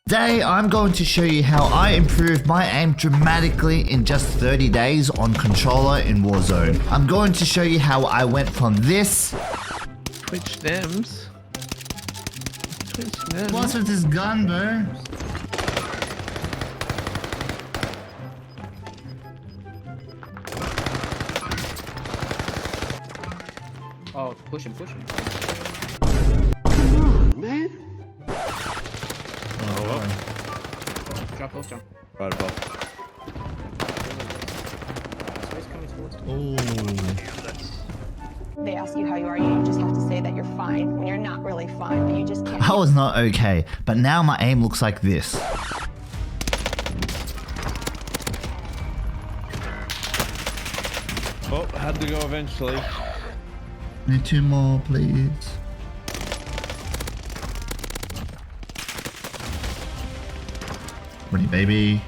Today, I'm going to show you how I improved my aim dramatically in just 30 days on controller in Warzone. I'm going to show you how I went from this... Twitch stems. What's with this gun, bro? Oh, push him. Come on, man. Jump, both jump. Right above. So he's coming towards him. Ooh. They ask you how you are, you just have to say that you're fine when you're not really fine, but you just can't. I was not okay, but now my aim looks like this. Oh, had to go eventually. Need two more, please. Ready, baby.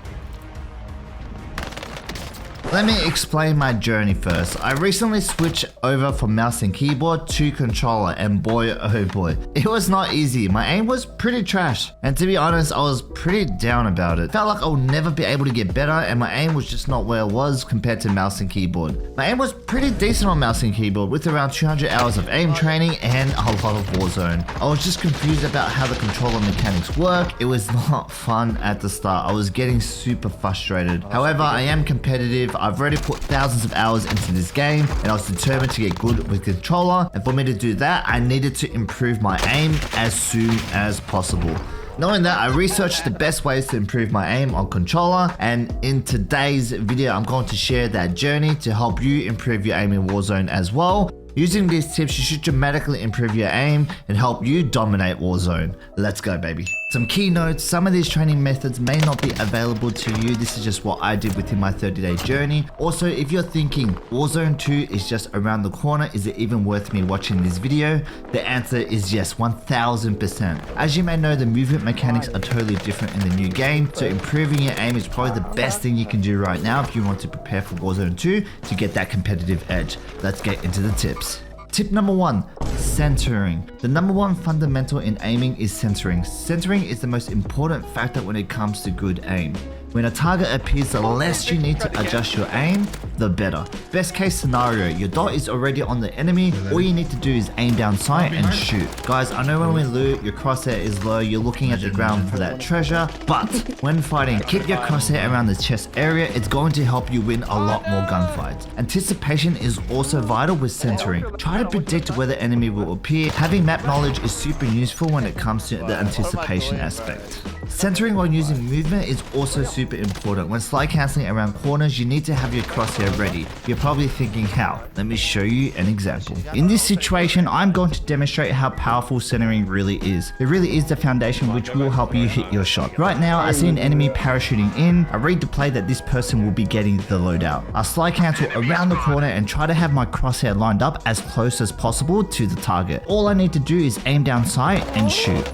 Let me explain my journey first. I recently switched over from mouse and keyboard to controller, and boy oh boy, it was not easy. My aim was pretty trash, and to be honest, I was pretty down about it. Felt like I would never be able to get better, and my aim was just not where it was compared to mouse and keyboard. My aim was pretty decent on mouse and keyboard with around 200 hours of aim training and a lot of Warzone. I was just confused about how the controller mechanics work. It was not fun at the start. I was getting super frustrated. However, I am competitive. I've already put thousands of hours into this game, and I was determined to get good with controller, and for me to do that, I needed to improve my aim as soon as possible. Knowing that, I researched the best ways to improve my aim on controller, and in today's video, I'm going to share that journey to help you improve your aim in Warzone as well. Using these tips, you should dramatically improve your aim and help you dominate Warzone. Let's go, baby. Some key notes: some of these training methods may not be available to you. This is just what I did within my 30-day journey. Also, if you're thinking Warzone 2 is just around the corner, is it even worth me watching this video? The answer is yes, 1000%. As you may know, the movement mechanics are totally different in the new game, so improving your aim is probably the best thing you can do right now if you want to prepare for Warzone 2 to get that competitive edge. Let's get into the tips. Tip number 1, centering. The number one fundamental in aiming is centering. Centering is the most important factor when it comes to good aim. When a target appears, the less you need to adjust your aim, the better. Best case scenario, your dot is already on the enemy. All you need to do is aim down sight and shoot. Guys, I know when we loot, your crosshair is low, you're looking at the ground for that treasure, but when fighting, keep your crosshair around the chest area. It's going to help you win a lot more gunfights. Anticipation is also vital with centering. Try to predict where the enemy will appear. Having map knowledge is super useful when it comes to the anticipation aspect. Centering while using movement is also super important. When slide cancelling around corners, you need to have your crosshair ready. You're probably thinking how? Let me show you an example. In this situation, I'm going to demonstrate how powerful centering really is. It really is the foundation which will help you hit your shot. Right now, I see an enemy parachuting in. I read the play that this person will be getting the loadout. I slide cancel around the corner and try to have my crosshair lined up as close as possible to the target. All I need to do is aim down sight and shoot.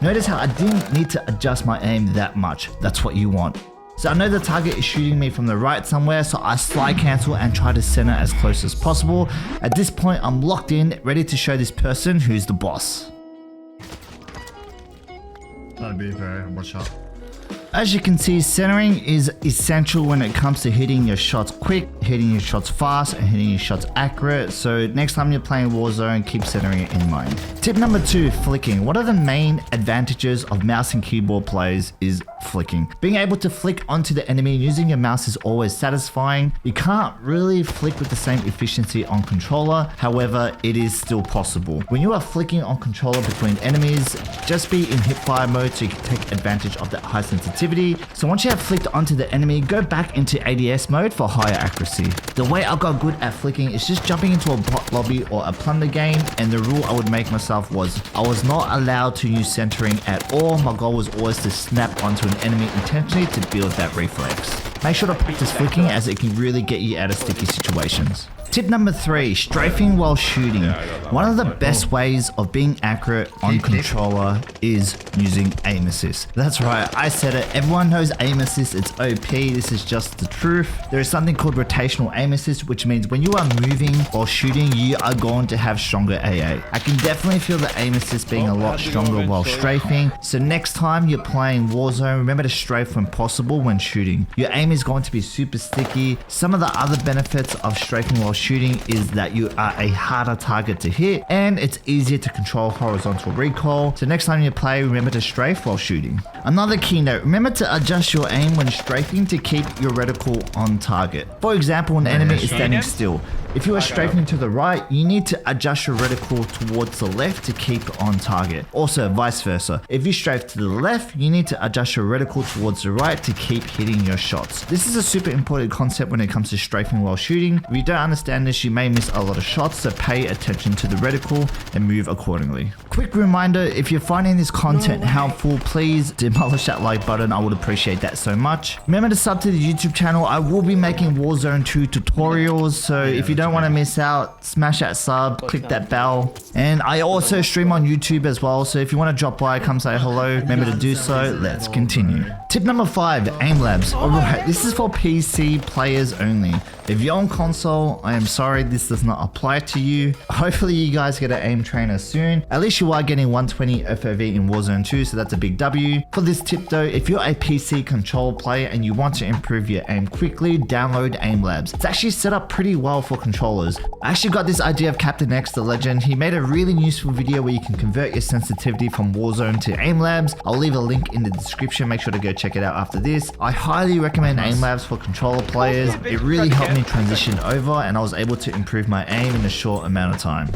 Notice how I didn't need to adjust my aim that much. That's what you want. So I know the target is shooting me from the right somewhere, so I slide cancel and try to center as close as possible. At this point, I'm locked in, ready to show this person who's the boss. That'd be very watch out. As you can see, centering is essential when it comes to hitting your shots quick, hitting your shots fast, and hitting your shots accurate. So next time you're playing Warzone, keep centering it in mind. Tip number 2, flicking. One of the main advantages of mouse and keyboard plays is flicking. Being able to flick onto the enemy using your mouse is always satisfying. You can't really flick with the same efficiency on controller, however, it is still possible. When you are flicking on controller between enemies, just be in hipfire mode so you can take advantage of that high sensitivity. So once you have flicked onto the enemy, go back into ADS mode for higher accuracy. The way I got good at flicking is just jumping into a bot lobby or a plunder game, and the rule I would make myself was I was not allowed to use centering at all. My goal was always to snap onto an enemy intentionally to build that reflex. Make sure to practice flicking as it can really get you out of sticky situations. Tip number 3, strafing while shooting. One of the best ways of being accurate on controller is using aim assist. That's right, I said it. Everyone knows aim assist, it's OP, this is just the truth. There is something called rotational aim assist, which means when you are moving while shooting, you are going to have stronger AA. I can definitely feel the aim assist being a lot stronger while strafing. So next time you're playing Warzone, remember to strafe when possible when shooting. Your aim is going to be super sticky. Some of the other benefits of strafing while shooting is that you are a harder target to hit and it's easier to control horizontal recoil. So next time you play, remember to strafe while shooting. Another key note, remember to adjust your aim when strafing to keep your reticle on target. For example, an enemy is standing still. If you are strafing to the right, you need to adjust your reticle towards the left to keep on target. Also, vice versa. If you strafe to the left, you need to adjust your reticle towards the right to keep hitting your shots. This is a super important concept when it comes to strafing while shooting. If you don't understand this, you may miss a lot of shots, so pay attention to the reticle and move accordingly. Quick reminder, if you're finding this content helpful, please demolish that like button. I would appreciate that so much. Remember to sub to the YouTube channel. I will be making Warzone 2 tutorials, so if you don't want to miss out, smash that sub, click that bell. And I also stream on YouTube as well, so if you want to drop by, come say hello, remember to do so. Let's continue. Tip number 5, aim labs. Alright, this is for PC players only. If you're on console, I am sorry, this does not apply to you. Hopefully you guys get an aim trainer soon. At least you are getting 120 FOV in Warzone 2, so that's a big W. For this tip though, if you're a PC control player and you want to improve your aim quickly, download aim labs. It's actually set up pretty well for controllers. I actually got this idea of CaptainX, the legend. He made a really useful video where you can convert your sensitivity from Warzone to aim labs. I'll leave a link in the description, make sure to go check it out after this. I highly recommend aim labs for controller players. It really helped me transition over and I was able to improve my aim in a short amount of time.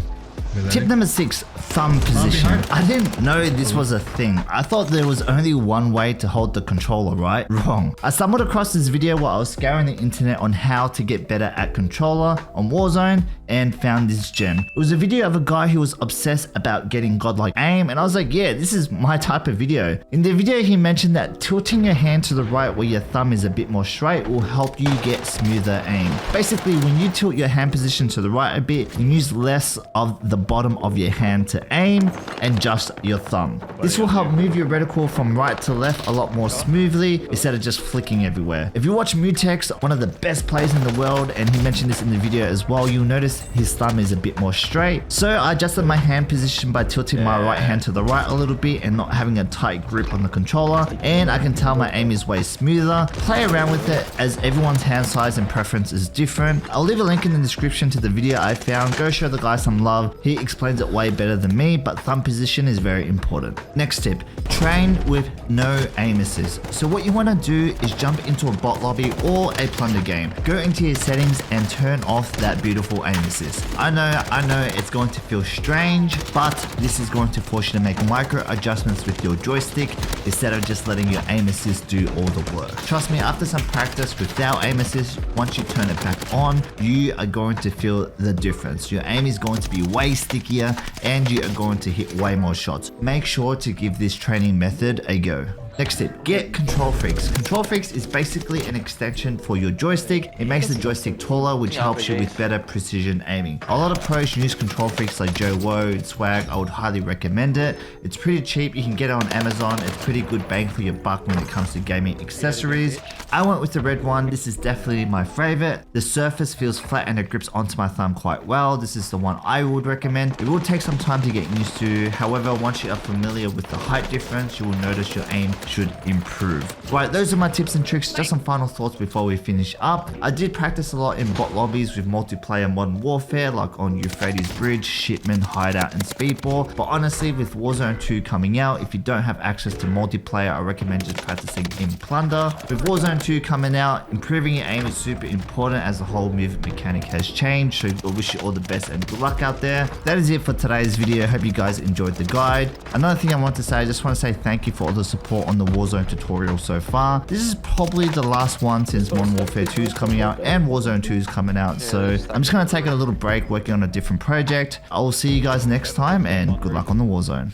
Tip number 6, thumb position. I didn't know this was a thing. I thought there was only one way to hold the controller, right? Wrong. I stumbled across this video while I was scouring the internet on how to get better at controller on Warzone and found this gem. It was a video of a guy who was obsessed about getting godlike aim and I was like, yeah, this is my type of video. In the video he mentioned that tilting your hand to the right where your thumb is a bit more straight will help you get smoother aim. Basically, when you tilt your hand position to the right a bit, you use less of the bottom of your hand to aim and just your thumb. This will help move your reticle from right to left a lot more smoothly instead of just flicking everywhere. If you watch Mutex, one of the best players in the world, and he mentioned this in the video as well, you'll notice his thumb is a bit more straight. So I adjusted my hand position by tilting my right hand to the right a little bit and not having a tight grip on the controller, and I can tell my aim is way smoother. Play around with it as everyone's hand size and preference is different. I'll leave a link in the description to the video I found. Go show the guy some love. He explains it way better than me, but thumb position is very important. Next tip, train with no aim assist. So what you want to do is jump into a bot lobby or a plunder game. Go into your settings and turn off that beautiful aim assist. I know it's going to feel strange, but this is going to force you to make micro adjustments with your joystick instead of just letting your aim assist do all the work. Trust me, after some practice without aim assist, once you turn it back on, you are going to feel the difference. Your aim is going to be way stickier and you are going to hit way more shots. Make sure to give this training method a go. Next tip, get control freaks. Control freaks is basically an extension for your joystick. It makes the joystick taller, which helps you with better precision aiming. A lot of pros use control freaks like Joe Woe and Swag. I would highly recommend it. It's pretty cheap. You can get it on Amazon. It's pretty good bang for your buck when it comes to gaming accessories. I went with the red one. This is definitely my favorite. The surface feels flat and it grips onto my thumb quite well. This is the one I would recommend. It will take some time to get used to. However, once you are familiar with the height difference, you will notice your aim should improve. Right, those are my tips and tricks. Just some final thoughts before we finish up. I did practice a lot in bot lobbies with multiplayer Modern Warfare, like on Euphrates Bridge, Shipman, Hideout, and Speedball. But honestly, with Warzone 2 coming out, if you don't have access to multiplayer, I recommend just practicing in Plunder. With Warzone 2 coming out, improving your aim is super important as the whole movement mechanic has changed. So I wish you all the best and good luck out there. That is it for today's video. Hope you guys enjoyed the guide. Another thing I want to say, I just want to say thank you for all the support on the Warzone tutorial so far. This is probably the last one since Modern Warfare 2 is coming out and Warzone 2 is coming out. So I'm just going to take a little break working on a different project. I will see you guys next time and good luck on the Warzone.